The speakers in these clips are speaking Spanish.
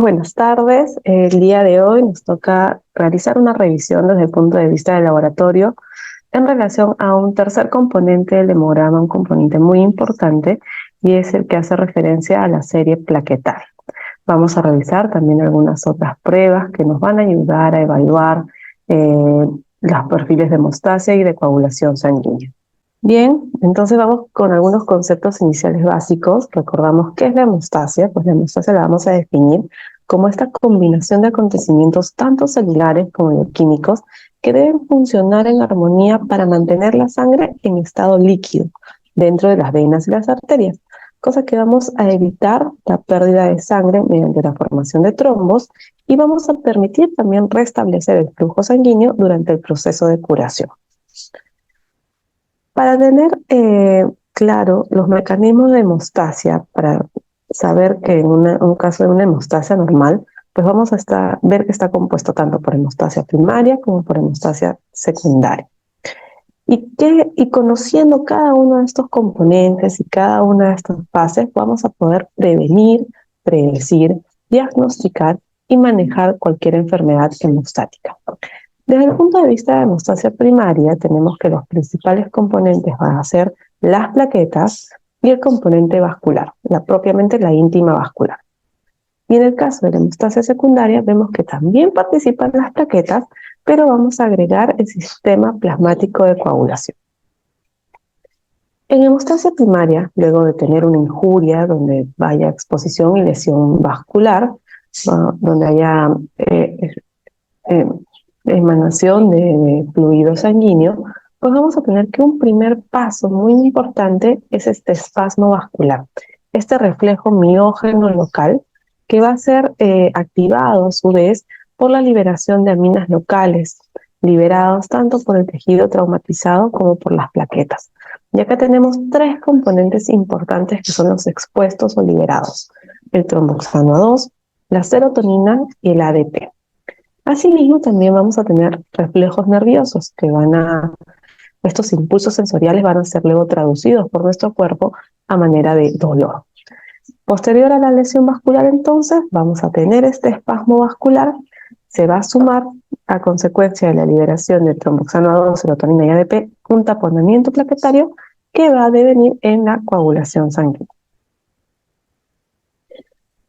Buenas tardes. El día de hoy nos toca realizar una revisión desde el punto de vista del laboratorio en relación a un tercer componente del hemograma, un componente muy importante, y es el que hace referencia a la serie plaquetal. Vamos a revisar también algunas otras pruebas que nos van a ayudar a evaluar los perfiles de hemostasia y de coagulación sanguínea. Bien, entonces vamos con algunos conceptos iniciales básicos. Recordamos qué es la hemostasia. Pues la hemostasia la vamos a definir como esta combinación de acontecimientos tanto celulares como bioquímicos que deben funcionar en armonía para mantener la sangre en estado líquido dentro de las venas y las arterias, cosa que vamos a evitar la pérdida de sangre mediante la formación de trombos y vamos a permitir también restablecer el flujo sanguíneo durante el proceso de curación. Para tener claro los mecanismos de hemostasia, para saber que en un caso de una hemostasia normal, pues vamos a ver que está compuesto tanto por hemostasia primaria como por hemostasia secundaria. Y conociendo cada uno de estos componentes y cada una de estas fases, vamos a poder prevenir, predecir, diagnosticar y manejar cualquier enfermedad hemostática. Desde el punto de vista de hemostasia primaria, tenemos que los principales componentes van a ser las plaquetas y el componente vascular, propiamente la íntima vascular. Y en el caso de la hemostasia secundaria, vemos que también participan las plaquetas, pero vamos a agregar el sistema plasmático de coagulación. En hemostasia primaria, luego de tener una injuria donde vaya exposición y lesión vascular, donde haya emanación de fluido sanguíneo, pues vamos a tener que un primer paso muy importante es este espasmo vascular, este reflejo miógeno local que va a ser activado a su vez por la liberación de aminas locales, liberados tanto por el tejido traumatizado como por las plaquetas. Y acá tenemos tres componentes importantes que son los expuestos o liberados: el tromboxano 2, la serotonina y el ADP. Asimismo, también vamos a tener reflejos nerviosos estos impulsos sensoriales van a ser luego traducidos por nuestro cuerpo a manera de dolor. Posterior a la lesión vascular, entonces, vamos a tener este espasmo vascular, se va a sumar a consecuencia de la liberación de tromboxano 2, serotonina y ADP, un taponamiento plaquetario que va a devenir en la coagulación sanguínea.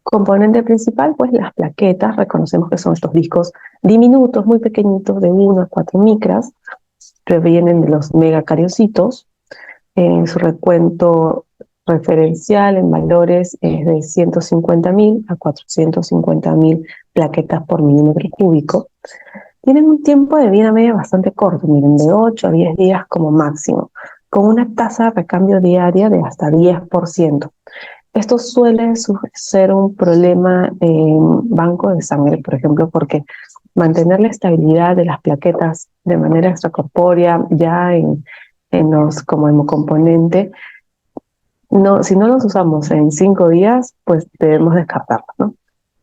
Componente principal, pues las plaquetas, reconocemos que son estos discos diminutos, muy pequeñitos, de 1 a 4 micras, provienen de los megacariocitos. Su recuento referencial en valores es de 150.000 a 450.000 plaquetas por milímetro cúbico. Tienen un tiempo de vida media bastante corto, miren, de 8 a 10 días como máximo, con una tasa de recambio diaria de hasta 10%. Esto suele ser un problema en banco de sangre, por ejemplo, porque mantener la estabilidad de las plaquetas de manera extracorpórea, ya como hemocomponente, si no los usamos en 5 días, pues debemos descartarlos, ¿no?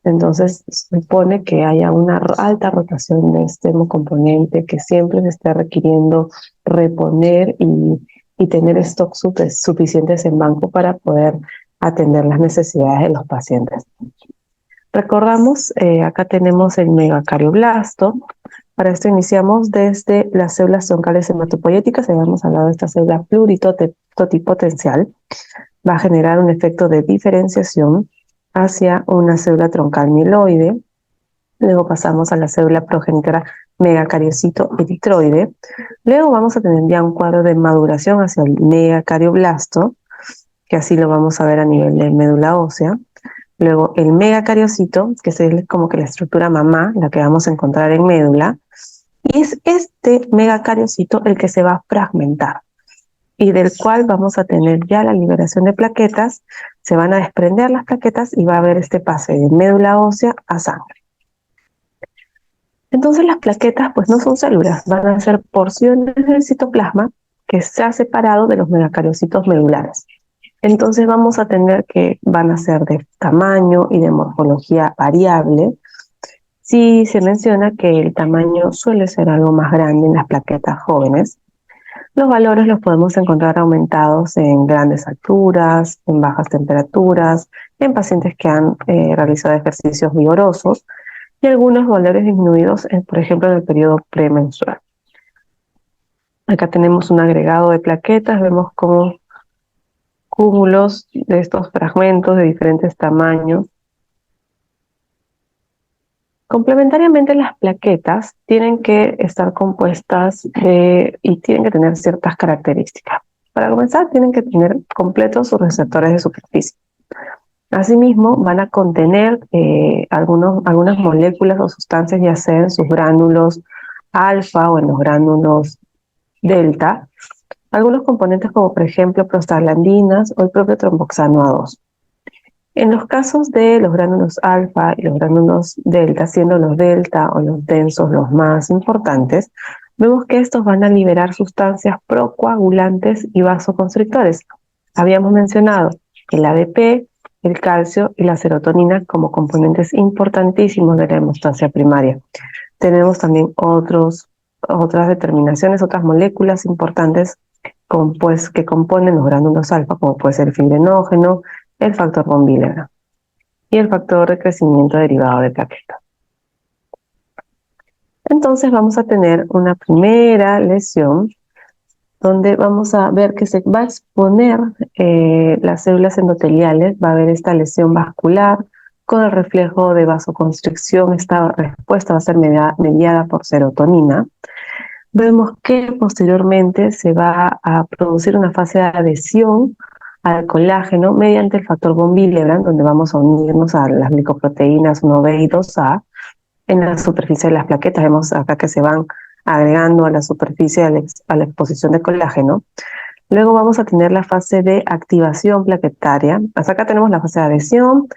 Entonces, supone que haya una alta rotación de este hemocomponente, que siempre se esté requiriendo reponer y tener stocks suficientes en banco para poder atender las necesidades de los pacientes. Recordamos, acá tenemos el megacarioblasto. Para esto iniciamos desde las células troncales hematopoyéticas. Habíamos hablado de esta célula pluritotipotencial. Va a generar un efecto de diferenciación hacia una célula troncal mieloide. Luego pasamos a la célula progenitora megacariocito eritroide. Luego vamos a tener ya un cuadro de maduración hacia el megacarioblasto, que así lo vamos a ver a nivel de médula ósea. Luego el megacariocito, que es como que la estructura mamá, la que vamos a encontrar en médula, y es este megacariocito el que se va a fragmentar y del cual vamos a tener ya la liberación de plaquetas. Se van a desprender las plaquetas y va a haber este pase de médula ósea a sangre. Entonces las plaquetas pues no son células, van a ser porciones del citoplasma que se ha separado de los megacariocitos medulares. Entonces vamos a tener que van a ser de tamaño y de morfología variable. Sí se menciona que el tamaño suele ser algo más grande en las plaquetas jóvenes. Los valores los podemos encontrar aumentados en grandes alturas, en bajas temperaturas, en pacientes que han realizado ejercicios vigorosos y algunos valores disminuidos, por ejemplo, en el periodo premenstrual. Acá tenemos un agregado de plaquetas, vemos como cúmulos de estos fragmentos de diferentes tamaños. Complementariamente, las plaquetas tienen que estar compuestas y tienen que tener ciertas características. Para comenzar, tienen que tener completos sus receptores de superficie. Asimismo, van a contener algunas moléculas o sustancias, ya sea en sus gránulos alfa o en los gránulos delta, algunos componentes como por ejemplo prostaglandinas o el propio tromboxano A2. En los casos de los gránulos alfa y los gránulos delta, siendo los delta o los densos los más importantes, vemos que estos van a liberar sustancias procoagulantes y vasoconstrictores. Habíamos mencionado el ADP, el calcio y la serotonina como componentes importantísimos de la hemostasia primaria. Tenemos también otras determinaciones, otras moléculas importantes que componen los gránulos alfa, como puede ser el fibrinógeno, el factor von Willebrand y el factor de crecimiento derivado de plaquetas. Entonces vamos a tener una primera lesión donde vamos a ver que se va a exponer las células endoteliales, va a haber esta lesión vascular con el reflejo de vasoconstricción. Esta respuesta va a ser mediada por serotonina. Vemos que posteriormente se va a producir una fase de adhesión al colágeno mediante el factor von Willebrand, donde vamos a unirnos a las glicoproteínas 1B y 2A en la superficie de las plaquetas. Vemos acá que se van agregando a la superficie a la exposición de colágeno. Luego vamos a tener la fase de activación plaquetaria. Hasta acá tenemos la fase de adhesión,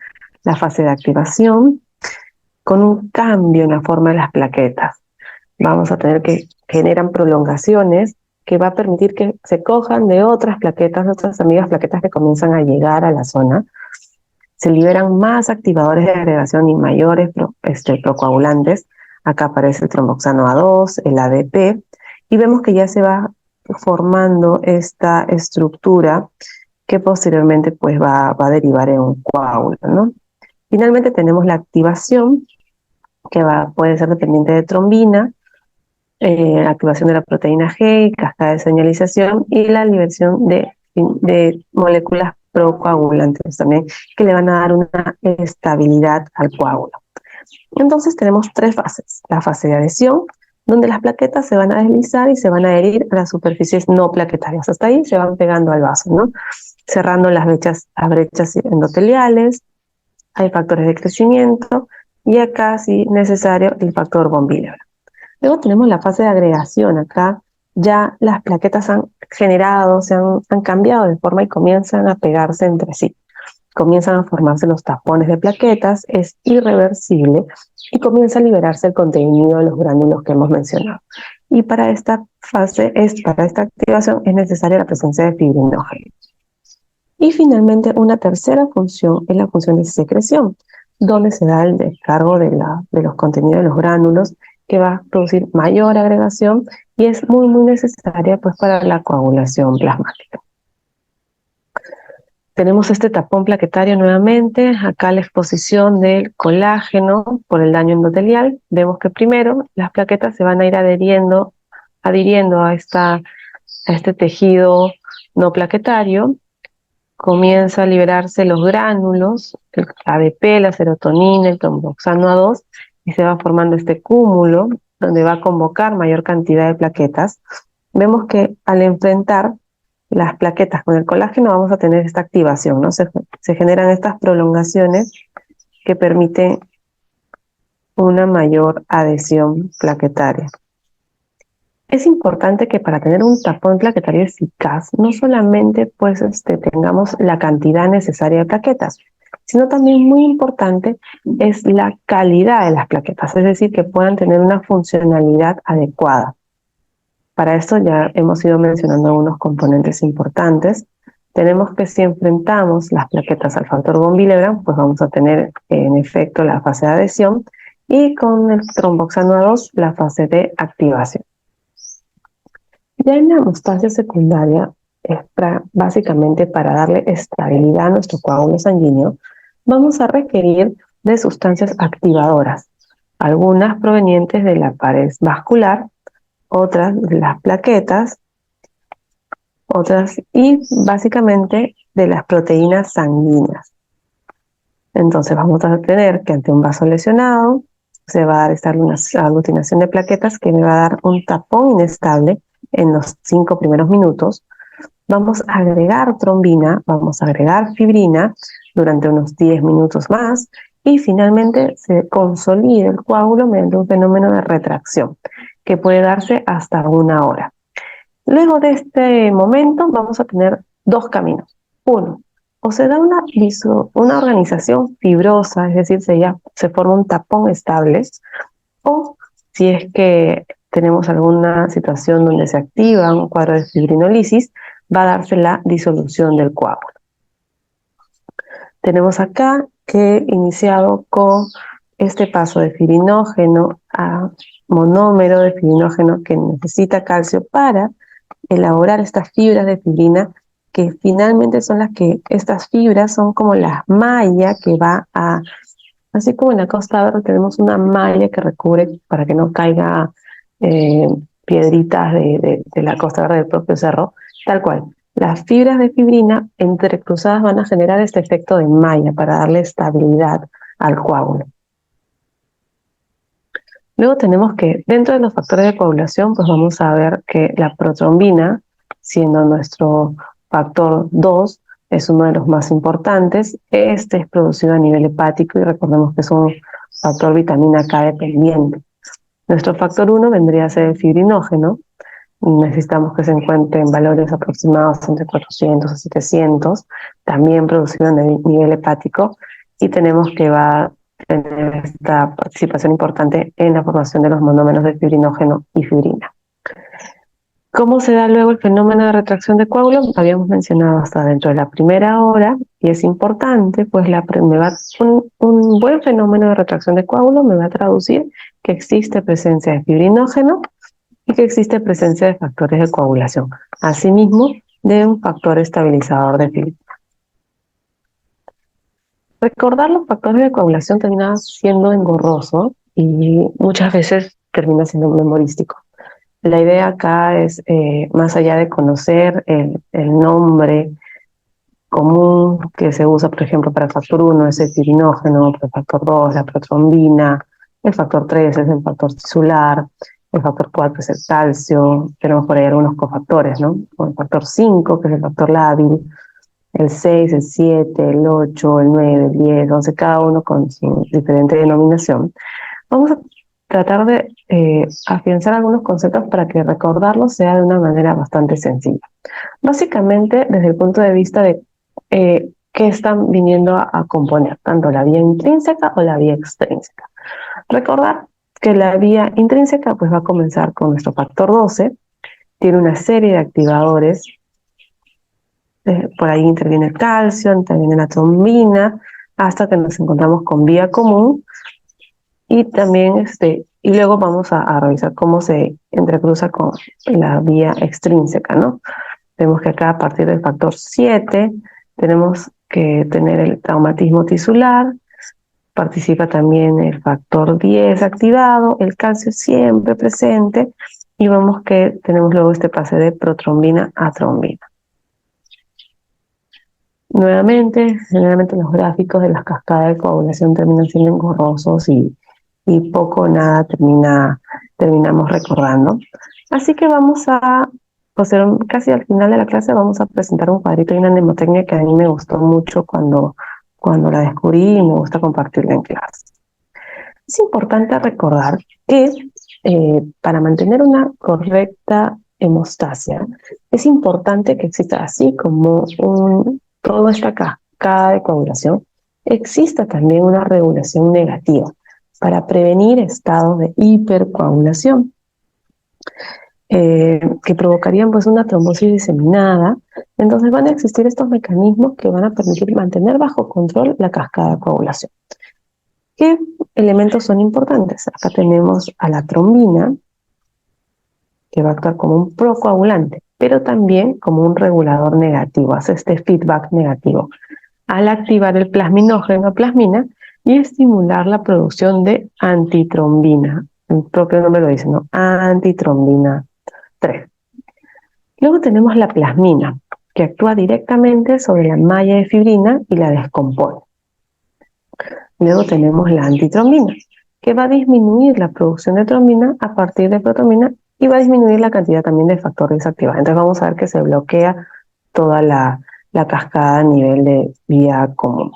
la fase de activación, con un cambio en la forma de las plaquetas. Vamos a tener que generan prolongaciones que va a permitir que se cojan de otras plaquetas, de otras amigas plaquetas que comienzan a llegar a la zona. Se liberan más activadores de agregación y mayores procoagulantes. Acá aparece el tromboxano A2, el ADP, y vemos que ya se va formando esta estructura que posteriormente pues va a derivar en un coágulo, ¿no? Finalmente tenemos la activación, que puede ser dependiente de trombina, activación de la proteína G, cascada de señalización y la liberación de moléculas procoagulantes también, que le van a dar una estabilidad al coágulo. Entonces tenemos tres fases. La fase de adhesión, donde las plaquetas se van a deslizar y se van a adherir a las superficies no plaquetarias. Hasta ahí se van pegando al vaso, ¿no? Cerrando las brechas endoteliales, hay factores de crecimiento y acá, si necesario, el factor von Willebrand. Luego tenemos la fase de agregación. Acá ya las plaquetas han generado, han cambiado de forma y comienzan a pegarse entre sí. Comienzan a formarse los tapones de plaquetas, es irreversible y comienza a liberarse el contenido de los gránulos que hemos mencionado. Y para esta para esta activación es necesaria la presencia de fibrinógeno. Y finalmente una tercera función es la función de secreción, donde se da el descargo de los contenidos de los gránulos, que va a producir mayor agregación y es muy necesaria pues para la coagulación plasmática. Tenemos este tapón plaquetario nuevamente, acá la exposición del colágeno por el daño endotelial. Vemos que primero las plaquetas se van a ir adhiriendo a este tejido no plaquetario. Comienza a liberarse los gránulos, el ADP, la serotonina, el tromboxano A2, y se va formando este cúmulo donde va a convocar mayor cantidad de plaquetas. Vemos que al enfrentar las plaquetas con el colágeno vamos a tener esta activación, ¿no? Se generan estas prolongaciones que permiten una mayor adhesión plaquetaria. Es importante que para tener un tapón plaquetario eficaz, no solamente pues, tengamos la cantidad necesaria de plaquetas, sino también muy importante es la calidad de las plaquetas, es decir, que puedan tener una funcionalidad adecuada. Para esto ya hemos ido mencionando algunos componentes importantes. Tenemos que si enfrentamos las plaquetas al factor von Willebrand, pues vamos a tener en efecto la fase de adhesión y con el tromboxano A2 la fase de activación. Ya en la hemostasia secundaria es básicamente para darle estabilidad a nuestro coágulo sanguíneo. vamos a requerir de sustancias activadoras, algunas provenientes de la pared vascular, otras de las plaquetas, otras y básicamente de las proteínas sanguíneas. Entonces vamos a tener que ante un vaso lesionado se va a dar esta aglutinación de plaquetas que me va a dar un tapón inestable en los 5 primeros minutos. Vamos a agregar trombina, vamos a agregar fibrina durante unos 10 minutos más y finalmente se consolida el coágulo mediante un fenómeno de retracción que puede darse hasta 1 hora. Luego de este momento vamos a tener dos caminos. Uno, o se da una organización fibrosa, es decir, se forma un tapón estable, o si es que tenemos alguna situación donde se activa un cuadro de fibrinolisis, va a darse la disolución del coágulo. Tenemos acá que iniciado con este paso de fibrinógeno a monómero de fibrinógeno que necesita calcio para elaborar estas fibras de fibrina, que finalmente son estas fibras son como la malla que va a, así como en la Costa Verde tenemos una malla que recubre para que no caiga piedritas de la Costa Verde del propio cerro, tal cual. Las fibras de fibrina entrecruzadas van a generar este efecto de malla para darle estabilidad al coágulo. Luego tenemos que, dentro de los factores de coagulación, pues vamos a ver que la protrombina, siendo nuestro factor 2, es uno de los más importantes. Este es producido a nivel hepático y recordemos que es un factor vitamina K dependiente. Nuestro factor 1 vendría a ser el fibrinógeno. Necesitamos que se encuentre en valores aproximados entre 400 a 700, también producido a nivel hepático, y tenemos que va a tener esta participación importante en la formación de los monómeros de fibrinógeno y fibrina. ¿Cómo se da luego el fenómeno de retracción de coágulo? Habíamos mencionado hasta dentro de la primera hora, y es importante, pues un buen fenómeno de retracción de coágulo me va a traducir que existe presencia de fibrinógeno y que existe presencia de factores de coagulación, asimismo de un factor estabilizador de fibrina. Recordar los factores de coagulación termina siendo engorroso y muchas veces termina siendo memorístico. La idea acá es, más allá de conocer el nombre común que se usa, por ejemplo, para el factor 1 es el fibrinógeno, para el factor 2 la protrombina, el factor 3 es el factor tisular, el factor 4 es el calcio, tenemos por ahí algunos cofactores, ¿no? O el factor 5, que es el factor lábil, el 6, el 7, el 8, el 9, el 10, 11, cada uno con su diferente denominación. Vamos a tratar de afianzar algunos conceptos para que recordarlos sea de una manera bastante sencilla. Básicamente, desde el punto de vista de qué están viniendo a componer, tanto la vía intrínseca o la vía extrínseca. Recordar que la vía intrínseca pues va a comenzar con nuestro factor 12, tiene una serie de activadores, por ahí interviene el calcio, interviene la trombina, hasta que nos encontramos con vía común, y también y luego vamos a revisar cómo se entrecruza con la vía extrínseca, ¿no? Vemos que acá a partir del factor 7 tenemos que tener el traumatismo tisular, participa también el factor 10 activado, el calcio siempre presente, y vemos que tenemos luego este pase de protrombina a trombina. Nuevamente, generalmente los gráficos de las cascadas de coagulación terminan siendo engorrosos y poco o nada terminamos recordando. Así que vamos a, casi al final de la clase, vamos a presentar un cuadrito de una mnemotecnia que a mí me gustó mucho cuando la descubrí y me gusta compartirla en clase. Es importante recordar que para mantener una correcta hemostasia, es importante que exista, así como toda esta cascada de coagulación, exista también una regulación negativa para prevenir estados de hipercoagulación que provocarían pues una trombosis diseminada. Entonces van a existir estos mecanismos que van a permitir mantener bajo control la cascada de coagulación. ¿Qué elementos son importantes? Acá tenemos a la trombina, que va a actuar como un procoagulante, pero también como un regulador negativo, hace este feedback negativo. al activar el plasminógeno plasmina y estimular la producción de antitrombina. El propio nombre lo dice, ¿no? Antitrombina 3. Luego tenemos la plasmina, que actúa directamente sobre la malla de fibrina y la descompone. Luego tenemos la antitrombina, que va a disminuir la producción de trombina a partir de protrombina y va a disminuir la cantidad también de factor desactivado. Entonces vamos a ver que se bloquea toda la cascada a nivel de vía común.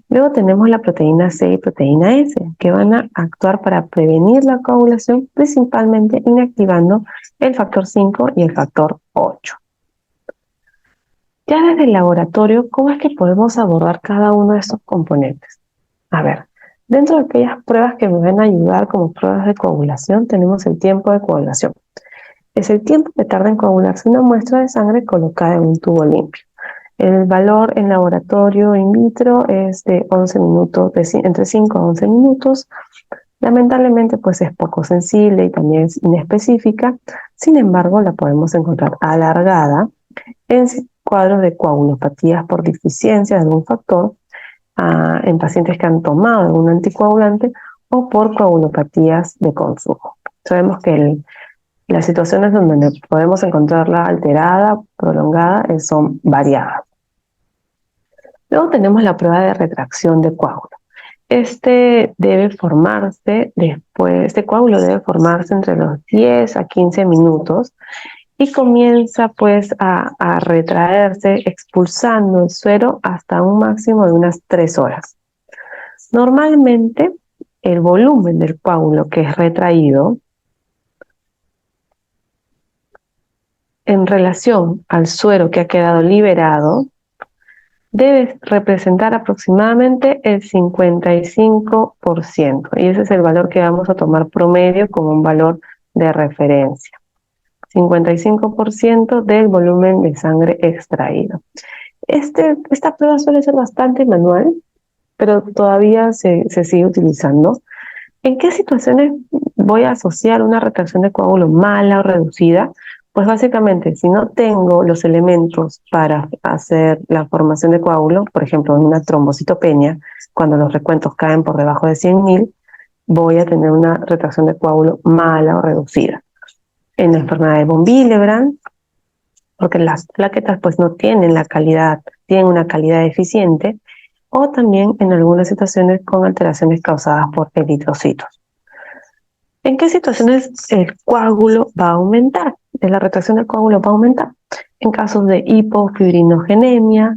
Luego tenemos la proteína C y proteína S, que van a actuar para prevenir la coagulación, principalmente inactivando el factor 5 y el factor 8. Ya desde el laboratorio, ¿cómo es que podemos abordar cada uno de estos componentes? A ver, dentro de aquellas pruebas que me van a ayudar como pruebas de coagulación, tenemos el tiempo de coagulación. Es el tiempo que tarda en coagularse una muestra de sangre colocada en un tubo limpio. El valor en laboratorio in vitro es de 11 minutos, entre 5 a 11 minutos. Lamentablemente, pues es poco sensible y también es inespecífica. Sin embargo, la podemos encontrar alargada en cuadros de coagulopatías por deficiencia de algún factor, en pacientes que han tomado algún anticoagulante o por coagulopatías de consumo. Sabemos que las situaciones donde podemos encontrarla alterada, prolongada, son variadas. Luego tenemos la prueba de retracción de coágulo. Este coágulo debe formarse entre los 10 a 15 minutos y comienza pues a retraerse expulsando el suero hasta un máximo de unas 3 horas. Normalmente el volumen del coágulo que es retraído en relación al suero que ha quedado liberado debe representar aproximadamente el 55%, y ese es el valor que vamos a tomar promedio como un valor de referencia. 55% del volumen de sangre extraído. Esta prueba suele ser bastante manual, pero todavía se sigue utilizando. ¿En qué situaciones voy a asociar una retracción de coágulo mala o reducida? Pues básicamente, si no tengo los elementos para hacer la formación de coágulo, por ejemplo, en una trombocitopenia, cuando los recuentos caen por debajo de 100.000, voy a tener una retracción de coágulo mala o reducida. En la enfermedad de von Willebrand, porque las plaquetas pues no tienen tienen una calidad deficiente, o también en algunas situaciones con alteraciones causadas por eritrocitos. ¿En qué situaciones el coágulo va a aumentar? La retracción del coágulo va a aumentar. En casos de hipofibrinogenemia,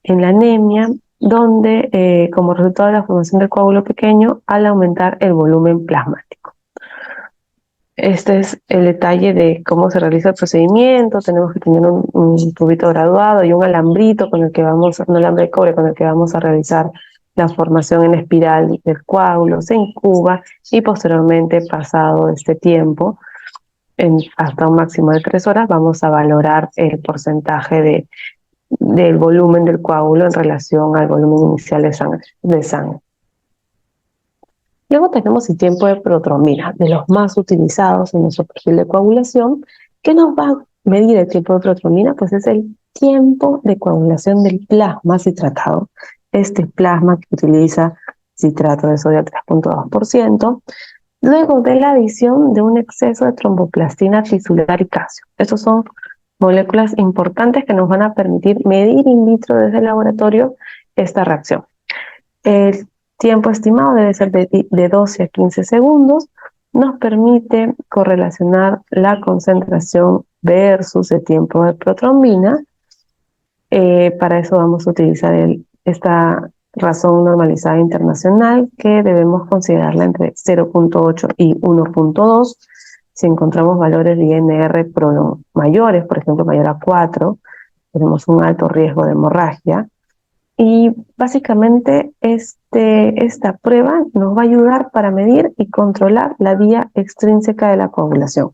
en la anemia, donde como resultado de la formación del coágulo pequeño, al aumentar el volumen plasmático. Este es el detalle de cómo se realiza el procedimiento. Tenemos que tener un tubito graduado y un alambrito un alambre de cobre con el que vamos a realizar la formación en espiral del coágulo. Se incuba y posteriormente, pasado este tiempo, hasta un máximo de 3 horas, vamos a valorar el porcentaje del volumen del coágulo en relación al volumen inicial de sangre. Luego tenemos el tiempo de protrombina, de los más utilizados en nuestro perfil de coagulación. ¿Qué nos va a medir el tiempo de protrombina? Pues es el tiempo de coagulación del plasma citratado. Este plasma que utiliza citrato de sodio al 3.2%, luego de la adición de un exceso de tromboplastina tisular y calcio. Estos son moléculas importantes que nos van a permitir medir in vitro desde el laboratorio esta reacción. El tiempo estimado debe ser de 12 a 15 segundos. Nos permite correlacionar la concentración versus el tiempo de protrombina. Para eso vamos a utilizar esta razón normalizada internacional, que debemos considerarla entre 0.8 y 1.2. Si encontramos valores de INR mayores, por ejemplo mayor a 4, tenemos un alto riesgo de hemorragia. Y básicamente esta prueba nos va a ayudar para medir y controlar la vía extrínseca de la coagulación,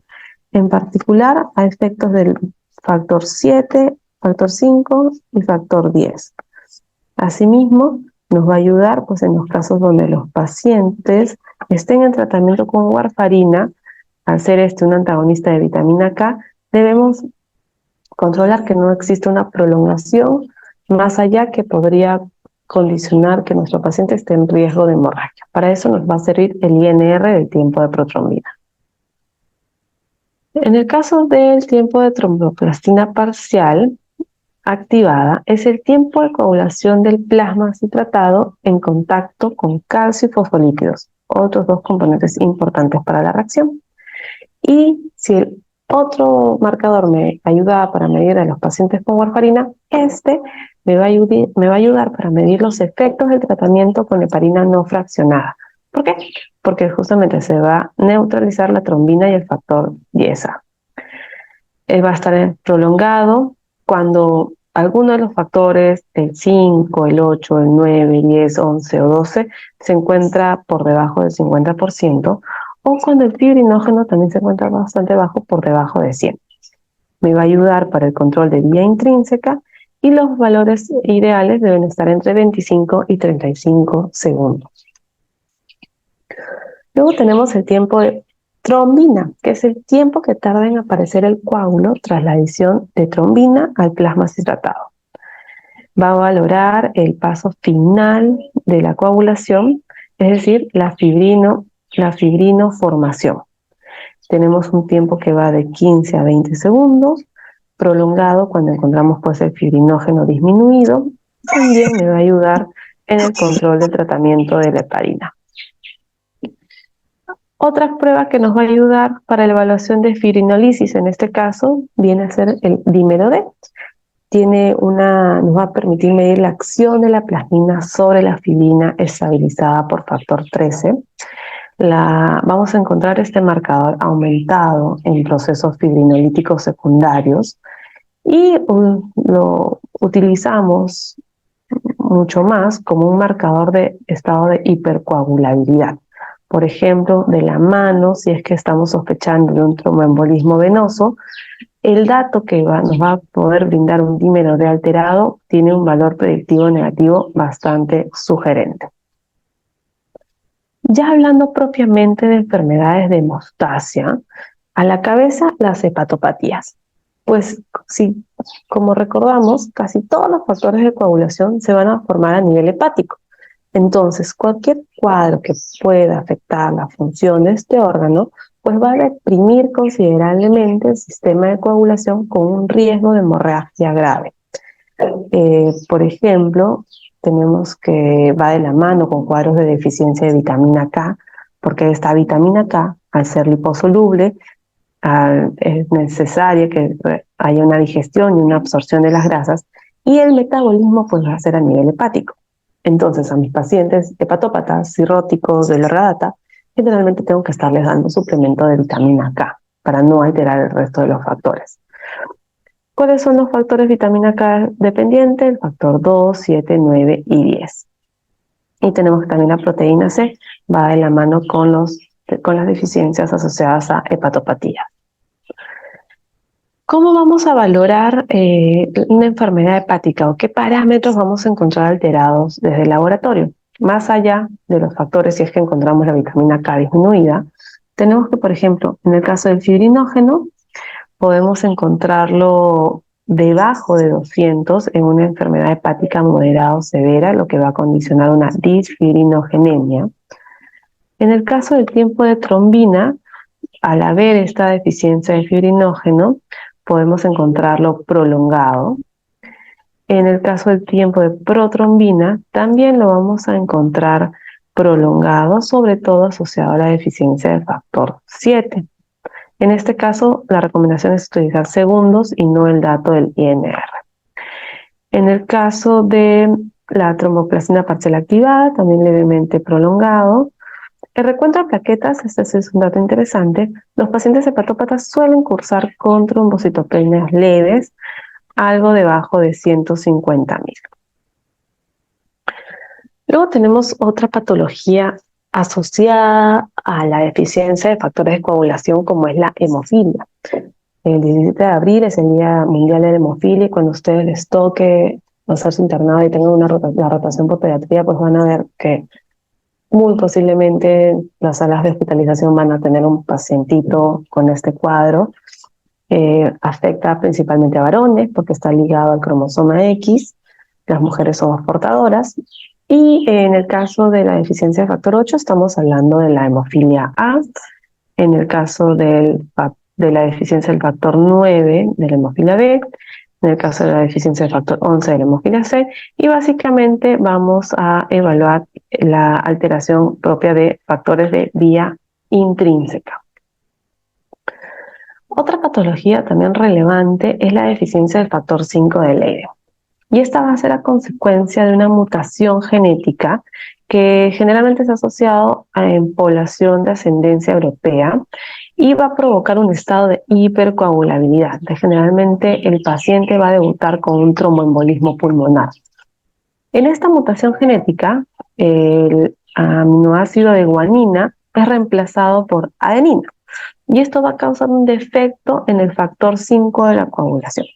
en particular a efectos del factor 7, factor 5 y factor 10. Asimismo, nos va a ayudar pues, en los casos donde los pacientes estén en tratamiento con warfarina. Al ser un antagonista de vitamina K, debemos controlar que no existe una prolongación más allá que podría condicionar que nuestro paciente esté en riesgo de hemorragia. Para eso nos va a servir el INR del tiempo de protrombina. En el caso del tiempo de tromboplastina parcial activada, es el tiempo de coagulación del plasma así tratado en contacto con calcio y fosfolípidos, otros dos componentes importantes para la reacción. Y si el otro marcador me ayuda para medir a los pacientes con warfarina, este me va a ayudar para medir los efectos del tratamiento con heparina no fraccionada. ¿Por qué? Porque justamente se va a neutralizar la trombina y el factor 10A. Va a estar prolongado cuando alguno de los factores, el 5, el 8, el 9, el 10, 11 o 12, se encuentra por debajo del 50%, o cuando el fibrinógeno también se encuentra bastante bajo, por debajo de 100. Me va a ayudar para el control de vía intrínseca y los valores ideales deben estar entre 25 y 35 segundos. Luego tenemos el tiempo de trombina, que es el tiempo que tarda en aparecer el coágulo tras la adición de trombina al plasma citratado. Va a valorar el paso final de la coagulación, es decir, la fibrinoformación. Tenemos un tiempo que va de 15 a 20 segundos, prolongado cuando encontramos pues el fibrinógeno disminuido. También me va a ayudar en el control del tratamiento de la heparina. Otra prueba que nos va a ayudar para la evaluación de fibrinolisis, en este caso, viene a ser el dímero D. Nos va a permitir medir la acción de la plasmina sobre la fibrina estabilizada por factor 13. Vamos a encontrar este marcador aumentado en procesos fibrinolíticos secundarios y lo utilizamos mucho más como un marcador de estado de hipercoagulabilidad. Por ejemplo, de la mano, si es que estamos sospechando de un tromboembolismo venoso, el dato que nos va a poder brindar un dímero D alterado tiene un valor predictivo negativo bastante sugerente. Ya hablando propiamente de enfermedades de hemostasia, a la cabeza las hepatopatías. Pues sí, como recordamos, casi todos los factores de coagulación se van a formar a nivel hepático. Entonces, cualquier cuadro que pueda afectar la función de este órgano, pues va a deprimir considerablemente el sistema de coagulación con un riesgo de hemorragia grave. Por ejemplo, tenemos que va de la mano con cuadros de deficiencia de vitamina K, porque esta vitamina K, al ser liposoluble, es necesaria que haya una digestión y una absorción de las grasas, y el metabolismo pues va a ser a nivel hepático. Entonces, a mis pacientes hepatópatas, cirróticos, de larga data, generalmente tengo que estarles dando suplemento de vitamina K para no alterar el resto de los factores. ¿Cuáles son los factores vitamina K dependientes? El factor 2, 7, 9 y 10. Y tenemos también la proteína C, va de la mano con las deficiencias asociadas a hepatopatía. ¿Cómo vamos a valorar una enfermedad hepática o qué parámetros vamos a encontrar alterados desde el laboratorio? Más allá de los factores, si es que encontramos la vitamina K disminuida, tenemos que, por ejemplo, en el caso del fibrinógeno, podemos encontrarlo debajo de 200 en una enfermedad hepática moderada o severa, lo que va a condicionar una disfibrinogenemia. En el caso del tiempo de trombina, al haber esta deficiencia de fibrinógeno, podemos encontrarlo prolongado. En el caso del tiempo de protrombina, también lo vamos a encontrar prolongado, sobre todo asociado a la deficiencia del factor 7. En este caso, la recomendación es utilizar segundos y no el dato del INR. En el caso de la tromboplastina parcial activada, también levemente prolongado. El recuento de plaquetas, este es un dato interesante, los pacientes hepatópatas suelen cursar con trombocitopenias leves, algo debajo de 150.000. Luego tenemos otra patología asociada a la deficiencia de factores de coagulación, como es la hemofilia. El 17 de abril es el Día Mundial de la Hemofilia, y cuando a ustedes les toque pasarse internado y tengan la rotación por pediatría, pues van a ver que muy posiblemente las salas de hospitalización van a tener un pacientito con este cuadro. Afecta principalmente a varones porque está ligado al cromosoma X. las mujeres somos portadoras. Y en el caso de la deficiencia de factor 8 estamos hablando de la hemofilia A. En el caso de la deficiencia del factor 9 de la hemofilia B, en el caso de la deficiencia del factor 11 de la hemofilia C, y básicamente vamos a evaluar la alteración propia de factores de vía intrínseca. Otra patología también relevante es la deficiencia del factor 5 de Leiden. Y esta va a ser a consecuencia de una mutación genética que generalmente es asociado en población de ascendencia europea y va a provocar un estado de hipercoagulabilidad. Generalmente el paciente va a debutar con un tromboembolismo pulmonar. En esta mutación genética, el aminoácido de guanina es reemplazado por adenina y esto va a causar un defecto en el factor 5 de la coagulación,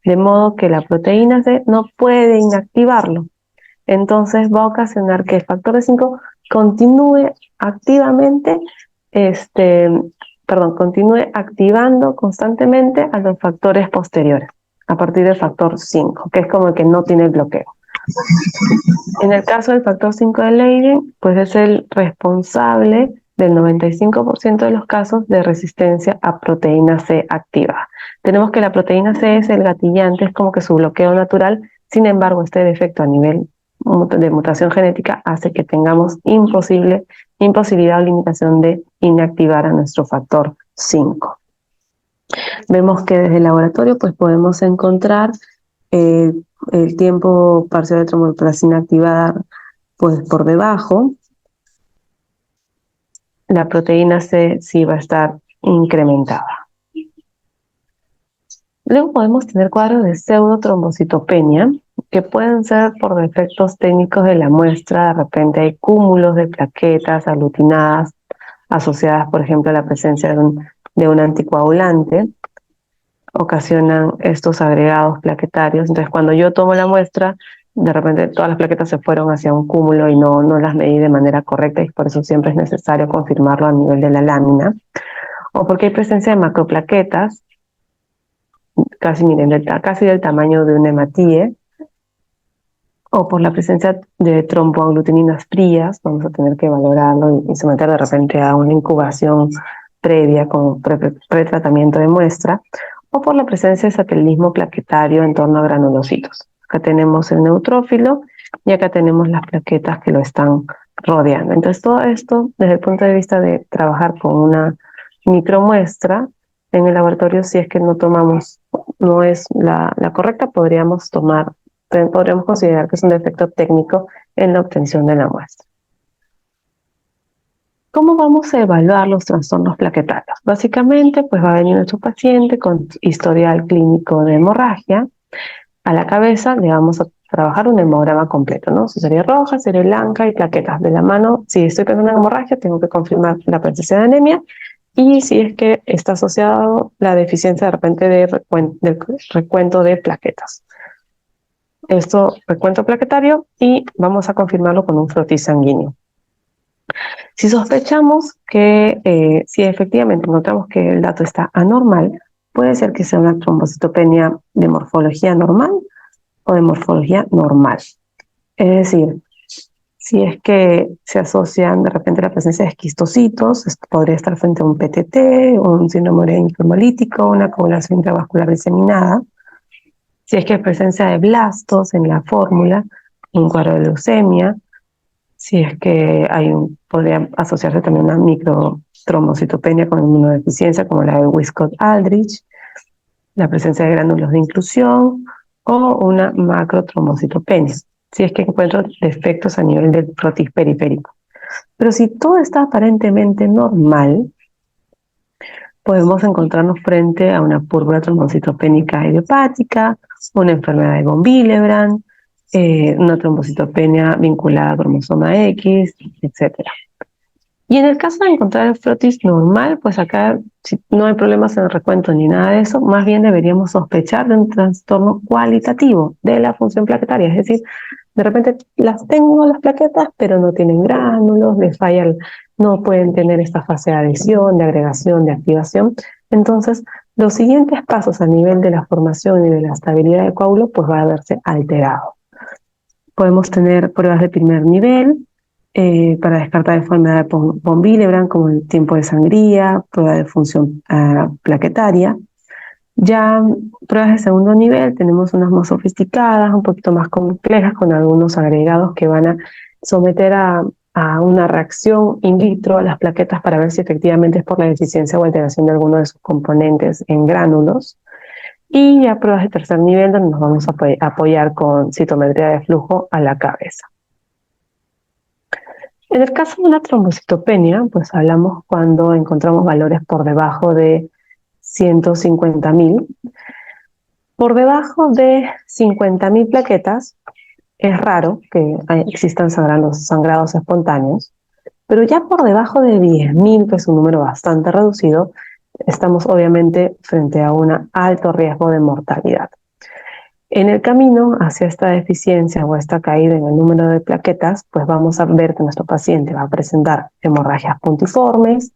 de modo que la proteína C no puede inactivarlo. Entonces va a ocasionar que el factor de 5 continúe activamente, continúe activando constantemente a los factores posteriores, a partir del factor 5, que es como el que no tiene el bloqueo. En el caso del factor 5 de Leiden, pues es el responsable del 95% de los casos de resistencia a proteína C activa. Tenemos que la proteína C es el gatillante, es como que su bloqueo natural. Sin embargo, este defecto a nivel de mutación genética hace que tengamos imposibilidad o limitación de inactivar a nuestro factor 5. Vemos que desde el laboratorio pues podemos encontrar el tiempo parcial de tromboplastina activada pues por debajo. La proteína C sí va a estar incrementada. Luego podemos tener cuadros de pseudotrombocitopenia, que pueden ser por defectos técnicos de la muestra. De repente hay cúmulos de plaquetas aglutinadas asociadas, por ejemplo, a la presencia de un anticoagulante. Ocasionan estos agregados plaquetarios. Entonces, cuando yo tomo la muestra, de repente todas las plaquetas se fueron hacia un cúmulo y no las medí de manera correcta, y por eso siempre es necesario confirmarlo a nivel de la lámina. O porque hay presencia de macroplaquetas, casi del tamaño de un hematíe, o por la presencia de tromboaglutininas frías. Vamos a tener que valorarlo y someter de repente a una incubación previa con pretratamiento de muestra, o por la presencia de satelismo plaquetario en torno a granulocitos. Acá tenemos el neutrófilo y acá tenemos las plaquetas que lo están rodeando. Entonces todo esto, desde el punto de vista de trabajar con una micromuestra en el laboratorio, si es que no es la correcta, podríamos considerar que es un defecto técnico en la obtención de la muestra. ¿Cómo vamos a evaluar los trastornos plaquetarios? Básicamente, pues va a venir nuestro paciente con historial clínico de hemorragia. A la cabeza le vamos a trabajar un hemograma completo, ¿no? Su serie roja, serie blanca y plaquetas de la mano. Si estoy pensando en hemorragia, tengo que confirmar la presencia de anemia, y si es que está asociado la deficiencia de repente del recuento de plaquetas. Esto, recuento plaquetario, y vamos a confirmarlo con un frotis sanguíneo. Si sospechamos que, si efectivamente encontramos que el dato está anormal, puede ser que sea una trombocitopenia de morfología normal o de morfología normal. Es decir, si es que se asocian de repente la presencia de esquistocitos, esto podría estar frente a un PTT, un síndrome hemolítico, una coagulación intravascular diseminada. Si es que hay presencia de blastos en la fórmula, un cuadro de leucemia. Si es que podría asociarse también una microtrombocitopenia con inmunodeficiencia, como la de Wiskott-Aldrich, la presencia de gránulos de inclusión, o una macrotrombocitopenia, si es que encuentro defectos a nivel del frotis periférico. Pero si todo está aparentemente normal, podemos encontrarnos frente a una púrpura trombocitopénica idiopática, una enfermedad de von Willebrand, una trombocitopenia vinculada a cromosoma X, etc. Y en el caso de encontrar el frotis normal, pues acá si no hay problemas en el recuento ni nada de eso, más bien deberíamos sospechar de un trastorno cualitativo de la función plaquetaria. Es decir, de repente tengo las plaquetas, pero no tienen gránulos, no pueden tener esta fase de adhesión, de agregación, de activación. Entonces, los siguientes pasos a nivel de la formación y de la estabilidad del coágulo, pues va a verse alterado. Podemos tener pruebas de primer nivel para descartar enfermedad de von Willebrand, como el tiempo de sangría, prueba de función plaquetaria. Ya pruebas de segundo nivel tenemos unas más sofisticadas, un poquito más complejas, con algunos agregados que van a someter a una reacción in vitro a las plaquetas para ver si efectivamente es por la deficiencia o alteración de alguno de sus componentes en gránulos. Y ya pruebas de tercer nivel, donde nos vamos a apoyar con citometría de flujo a la cabeza. En el caso de una trombocitopenia, pues hablamos cuando encontramos valores por debajo de 150.000. Por debajo de 50.000 plaquetas, es raro que existan sangrados espontáneos, pero ya por debajo de 10.000, que es un número bastante reducido, estamos obviamente frente a un alto riesgo de mortalidad. En el camino hacia esta deficiencia o esta caída en el número de plaquetas, pues vamos a ver que nuestro paciente va a presentar hemorragias puntiformes,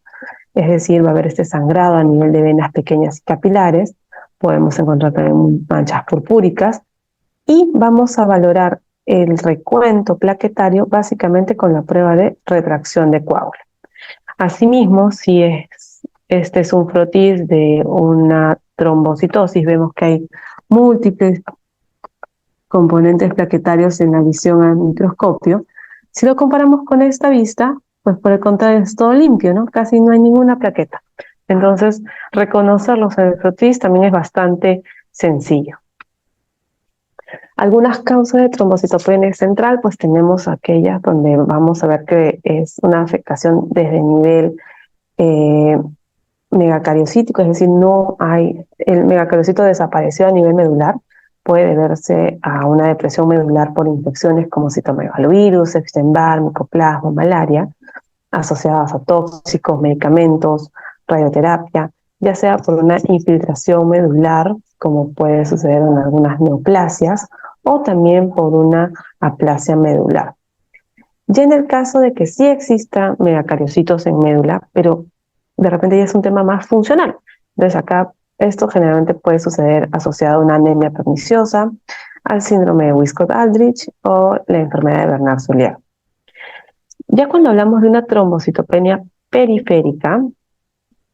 es decir, va a haber este sangrado a nivel de venas pequeñas y capilares, podemos encontrar también manchas purpúricas, y vamos a valorar el recuento plaquetario básicamente con la prueba de retracción de coágulo. Asimismo, si este es un frotis de una trombocitosis, vemos que hay múltiples componentes plaquetarios en la visión al microscopio. Si lo comparamos con esta vista, pues por el contrario es todo limpio, ¿no? Casi no hay ninguna plaqueta. Entonces, reconocerlos en el frotis también es bastante sencillo. Algunas causas de trombocitopenia central, pues tenemos aquellas donde vamos a ver que es una afectación desde nivel megacariocítico, es decir, el megacariocito desapareció a nivel medular, puede deberse a una depresión medular por infecciones como citomegalovirus, Epstein-Barr, micoplasma, malaria, asociadas a tóxicos, medicamentos, radioterapia, ya sea por una infiltración medular, como puede suceder en algunas neoplasias, o también por una aplasia medular. Ya en el caso de que sí existan megacariocitos en médula, pero de repente ya es un tema más funcional. Entonces acá esto generalmente puede suceder asociado a una anemia perniciosa, al síndrome de Wiskott-Aldrich o la enfermedad de Bernard-Soulier. Ya cuando hablamos de una trombocitopenia periférica,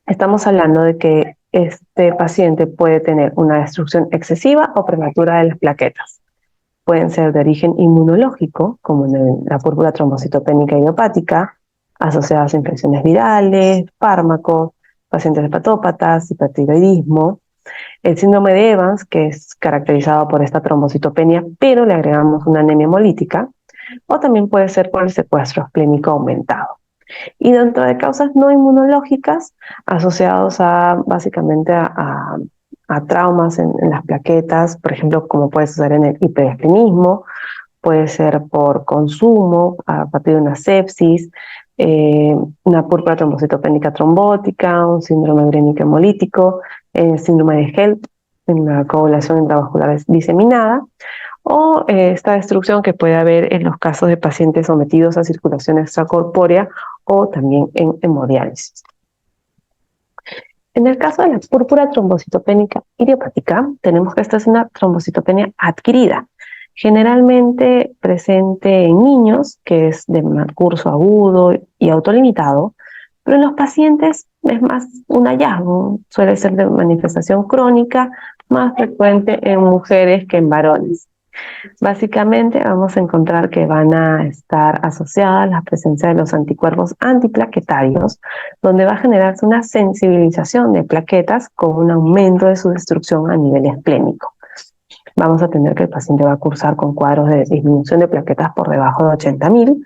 estamos hablando de que este paciente puede tener una destrucción excesiva o prematura de las plaquetas. Pueden ser de origen inmunológico, como en la púrpura trombocitopénica idiopática, asociadas a infecciones virales, fármacos, pacientes hepatópatas, hipertiroidismo. El síndrome de Evans, que es caracterizado por esta trombocitopenia, pero le agregamos una anemia hemolítica, o también puede ser por el secuestro esplénico aumentado. Y dentro de causas no inmunológicas, asociados básicamente a traumas en las plaquetas, por ejemplo, como puede suceder en el hiperesplenismo, puede ser por consumo, a partir de una sepsis, una púrpura trombocitopénica trombótica, un síndrome urémico hemolítico, síndrome de HELP, en la coagulación intravascular diseminada, o esta destrucción que puede haber en los casos de pacientes sometidos a circulación extracorpórea o también en hemodiálisis. En el caso de la púrpura trombocitopénica idiopática, tenemos que esta es una trombocitopenia adquirida, generalmente presente en niños, que es de curso agudo y autolimitado, pero en los pacientes es más un hallazgo, suele ser de manifestación crónica, más frecuente en mujeres que en varones. Básicamente vamos a encontrar que van a estar asociadas la presencia de los anticuerpos antiplaquetarios, donde va a generarse una sensibilización de plaquetas con un aumento de su destrucción a nivel esplénico. Vamos a tener que el paciente va a cursar con cuadros de disminución de plaquetas por debajo de 80.000,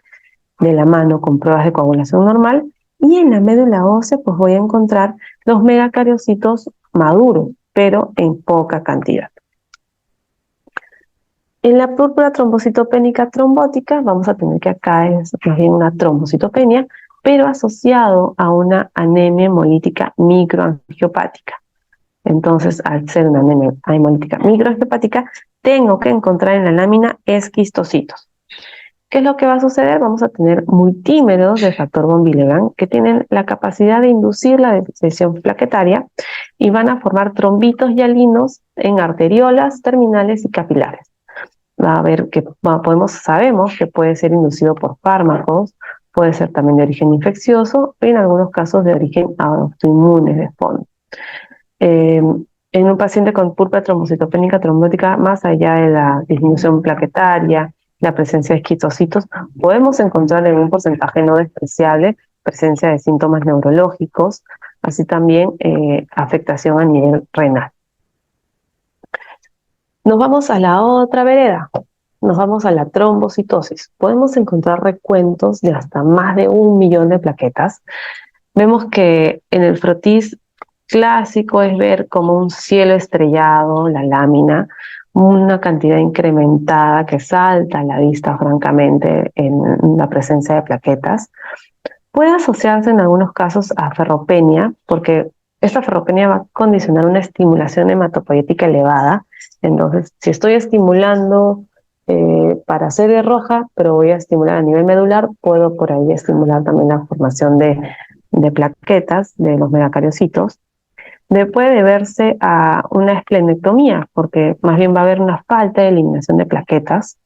de la mano con pruebas de coagulación normal, y en la médula ósea pues voy a encontrar los megacariocitos maduros, pero en poca cantidad. En la púrpura trombocitopénica trombótica vamos a tener que acá es más bien una trombocitopenia, pero asociado a una anemia hemolítica microangiopática. Entonces, al ser una anemia hemolítica microangiopática, tengo que encontrar en la lámina esquistocitos. ¿Qué es lo que va a suceder? Vamos a tener multímeros de factor von Willebrand que tienen la capacidad de inducir la depresión plaquetaria y van a formar trombitos hialinos en arteriolas, terminales y capilares. va a haber que sabemos que puede ser inducido por fármacos, puede ser también de origen infeccioso y en algunos casos de origen autoinmune de fondo. En un paciente con púrpura trombocitopénica trombótica, más allá de la disminución plaquetaria, la presencia de esquistocitos, podemos encontrar en un porcentaje no despreciable presencia de síntomas neurológicos, así también afectación a nivel renal. Nos vamos a la otra vereda, nos vamos a la trombocitosis. Podemos encontrar recuentos de hasta más de 1 millón de plaquetas. Vemos que en el frotis clásico es ver como un cielo estrellado, la lámina, una cantidad incrementada que salta a la vista francamente en la presencia de plaquetas. Puede asociarse en algunos casos a ferropenia, porque esta ferropenia va a condicionar una estimulación hematopoietica elevada. Entonces, si estoy estimulando para sede roja, pero voy a estimular a nivel medular, puedo por ahí estimular también la formación de plaquetas, de los megacariocitos. Puede deberse a una esplenectomía, porque más bien va a haber una falta de eliminación de plaquetas.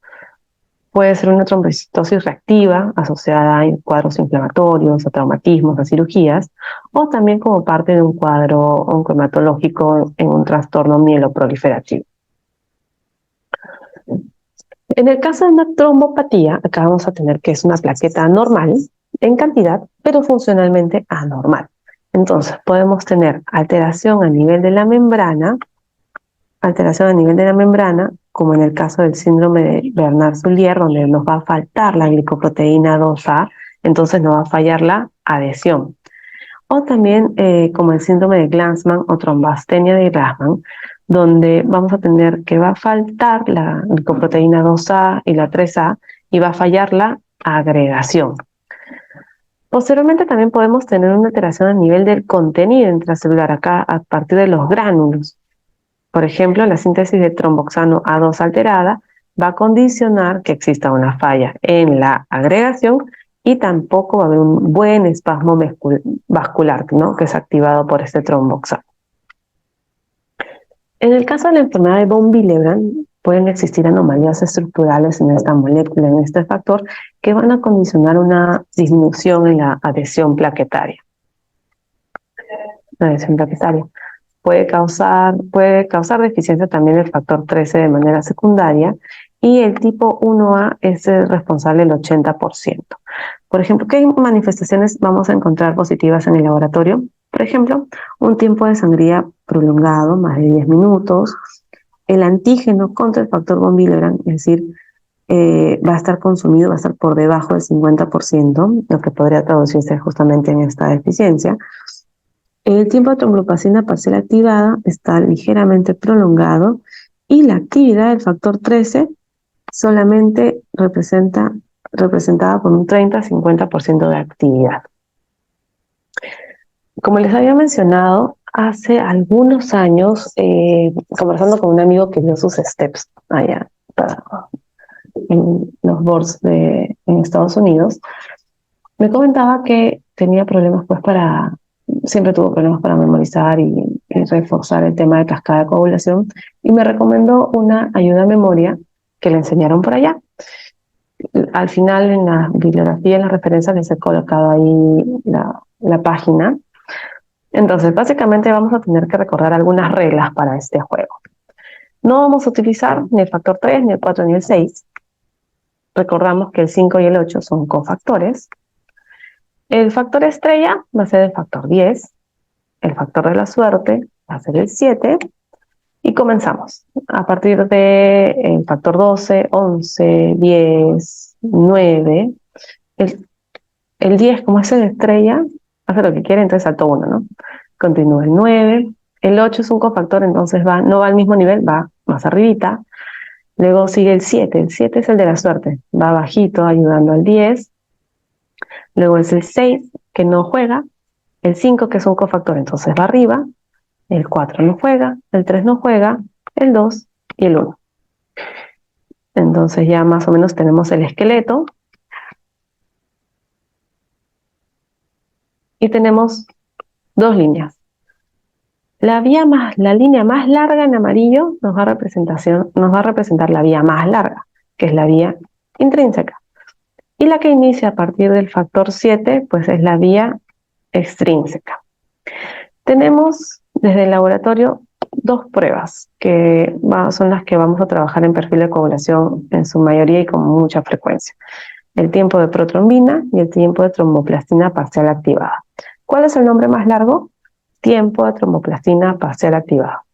Puede ser una trombocitosis reactiva asociada a cuadros inflamatorios, a traumatismos, a cirugías, o también como parte de un cuadro oncohematológico en un trastorno mieloproliferativo. En el caso de una trombopatía, acá vamos a tener que es una plaqueta normal en cantidad, pero funcionalmente anormal. Entonces, podemos tener alteración a nivel de la membrana, como en el caso del síndrome de Bernard-Soulier, donde nos va a faltar la glicoproteína 2A, entonces nos va a fallar la adhesión. O también como el síndrome de Glanzmann o trombastenia de Glanzmann, donde vamos a tener que va a faltar la glicoproteína 2A y la 3A y va a fallar la agregación. Posteriormente también podemos tener una alteración a nivel del contenido intracelular, acá a partir de los gránulos. Por ejemplo, la síntesis de tromboxano A2 alterada va a condicionar que exista una falla en la agregación y tampoco va a haber un buen espasmo vascular, ¿no?, que es activado por este tromboxano. En el caso de la enfermedad de von Willebrand, pueden existir anomalías estructurales en esta molécula, en este factor, que van a condicionar una disminución en la adhesión plaquetaria. Puede causar deficiencia también del factor 13 de manera secundaria, y el tipo 1A es el responsable del 80%. Por ejemplo, ¿qué manifestaciones vamos a encontrar positivas en el laboratorio? Por ejemplo, un tiempo de sangría prolongado, más de 10 minutos, el antígeno contra el factor von Willebrand, es decir, va a estar consumido, va a estar por debajo del 50%, lo que podría traducirse justamente en esta deficiencia. El tiempo de tromboplastina parcial activada está ligeramente prolongado y la actividad del factor 13 solamente representada por un 30-50% de actividad. Como les había mencionado, hace algunos años, conversando con un amigo que dio sus steps allá en los boards en Estados Unidos, me comentaba que tenía problemas siempre tuvo problemas para memorizar y reforzar el tema de cascada de coagulación, y me recomendó una ayuda a memoria que le enseñaron por allá. Al final, en la bibliografía, en las referencias, les he colocado ahí la página. Entonces, básicamente vamos a tener que recordar algunas reglas para este juego. No vamos a utilizar ni el factor 3, ni el 4, ni el 6. Recordamos que el 5 y el 8 son cofactores. El factor estrella va a ser el factor 10. El factor de la suerte va a ser el 7. Y comenzamos. A partir del factor 12, 11, 10, 9. El 10, como es el estrella, hace lo que quiere, entonces saltó 1, ¿no? Continúa el 9. El 8 es un cofactor, entonces no va al mismo nivel, va más arribita. Luego sigue el 7. El 7 es el de la suerte, va bajito ayudando al 10. Luego es el 6, que no juega. El 5, que es un cofactor, entonces va arriba. El 4 no juega, el 3 no juega, el 2 y el 1. Entonces ya más o menos tenemos el esqueleto. Y tenemos dos líneas. La línea más larga en amarillo nos va a representar la vía más larga. que es la vía intrínseca. Y la que inicia a partir del factor 7, pues es la vía extrínseca. Tenemos desde el laboratorio dos pruebas que son las que vamos a trabajar en perfil de coagulación en su mayoría y con mucha frecuencia. El tiempo de protrombina y el tiempo de tromboplastina parcial activada. ¿Cuál es el nombre más largo? Tiempo de tromboplastina parcial activada.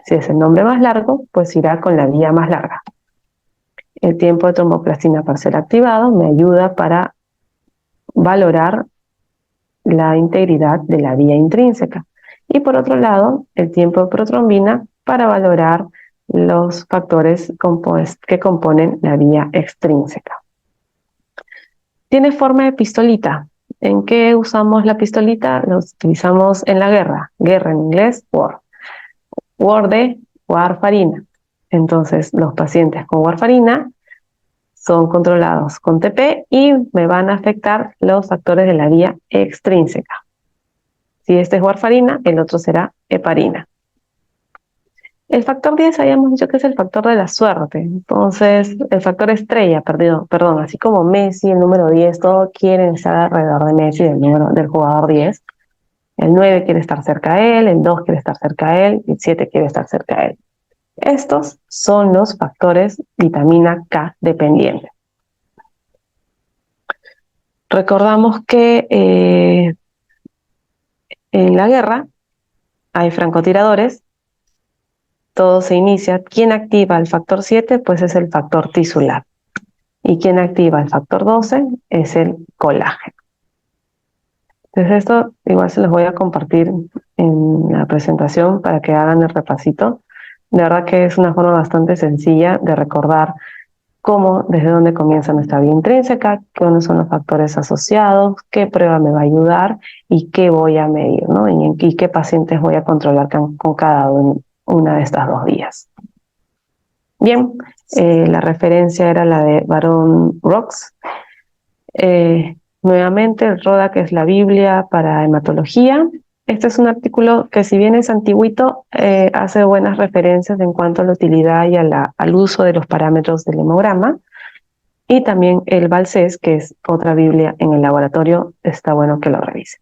Si es el nombre más largo, pues irá con la vía más larga. El tiempo de tromboplastina parcial activado me ayuda para valorar la integridad de la vía intrínseca. Y por otro lado, el tiempo de protrombina para valorar los factores que componen la vía extrínseca. Tiene forma de pistolita. ¿En qué usamos la pistolita? La utilizamos en la guerra. Guerra en inglés, war. War de warfarina. Entonces, los pacientes con warfarina son controlados con TP y me van a afectar los factores de la vía extrínseca. Si este es warfarina, el otro será heparina. El factor 10 habíamos dicho que es el factor de la suerte. Entonces, el factor estrella, perdón, así como Messi, el número 10, todos quieren estar alrededor de Messi, del jugador 10. El 9 quiere estar cerca de él, el 2 quiere estar cerca de él, el 7 quiere estar cerca de él. Estos son los factores vitamina K dependientes. Recordamos que en la guerra hay francotiradores, todo se inicia. ¿Quién activa el factor 7? Pues es el factor tisular. ¿Y quién activa el factor 12? Es el colágeno. Entonces esto igual se los voy a compartir en la presentación para que hagan el repasito. De verdad que es una forma bastante sencilla de recordar desde dónde comienza nuestra vía intrínseca, cuáles son los factores asociados, qué prueba me va a ayudar y qué voy a medir, ¿no? Y qué pacientes voy a controlar con cada una de estas dos vías. Bien, la referencia era la de Baron Rocks. Nuevamente, el RODAC es la Biblia para hematología. Este es un artículo que, si bien es antiguito, hace buenas referencias en cuanto a la utilidad y al uso de los parámetros del hemograma. Y también el Balcés, que es otra Biblia en el laboratorio, está bueno que lo revisen.